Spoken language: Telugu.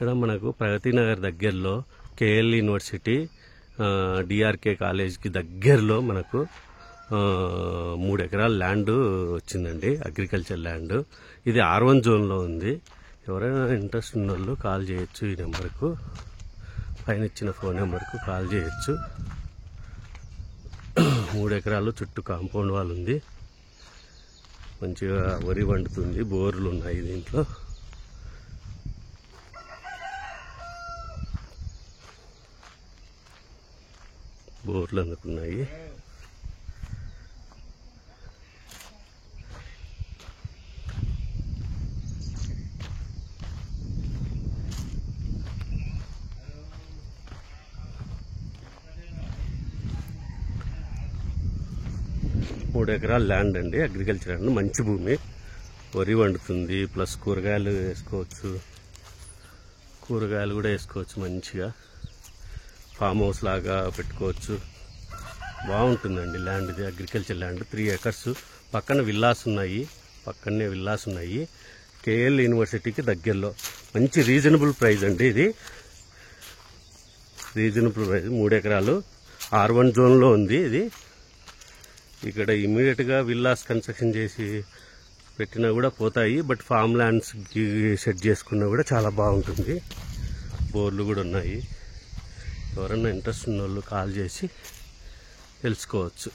ఇక్కడ మనకు ప్రగతి నగర్ దగ్గరలో కేఎల్ యూనివర్సిటీ డిఆర్కే కాలేజ్కి దగ్గరలో మనకు 3 ఎకరాల ల్యాండ్ వచ్చిందండి, అగ్రికల్చర్ ల్యాండ్. ఇది R1 జోన్లో ఉంది. ఎవరైనా ఇంట్రెస్ట్ ఉన్న వాళ్ళు కాల్ చేయొచ్చు. ఈ నెంబర్కు, పైన ఇచ్చిన ఫోన్ నెంబర్కు కాల్ చేయొచ్చు. 3 ఎకరాలు చుట్టూ కాంపౌండ్ వాల్ ఉంది. మంచిగా వరి వండుతుంది. బోర్లు ఉన్నాయి దీంట్లో. బోర్లు అందుకున్నాయి. మూడు ఎకరాల ల్యాండ్ అండి, అగ్రికల్చర్ ల్యాండ్. మంచి భూమి, వరి వండుతుంది. ప్లస్ కూరగాయలు వేసుకోవచ్చు, కూరగాయలు కూడా వేసుకోవచ్చు. మంచిగా ఫామ్ హౌస్ లాగా పెట్టుకోవచ్చు. బాగుంటుందండి ల్యాండ్. ఇది అగ్రికల్చర్ ల్యాండ్, 3 ఎకర్స్. పక్కన విల్లాస్ ఉన్నాయి, పక్కనే విల్లాస్ ఉన్నాయి. కేఎల్ యూనివర్సిటీకి దగ్గరలో. మంచి రీజనబుల్ ప్రైస్ అండి ఇది, రీజనబుల్ ప్రైస్. 3 ఎకరాలు R1 జోన్లో ఉంది ఇది. ఇక్కడ ఇమీడియట్గా విల్లాస్ కన్స్ట్రక్షన్ చేసి పెట్టినా కూడా పోతాయి. బట్ ఫామ్ ల్యాండ్స్ సెట్ చేసుకున్నా కూడా చాలా బాగుంటుంది. బోర్లు కూడా ఉన్నాయి. ఎవరన్నా ఇంట్రెస్ట్ ఉన్న వాళ్ళు కాల్ చేసి తెలుసుకోవచ్చు.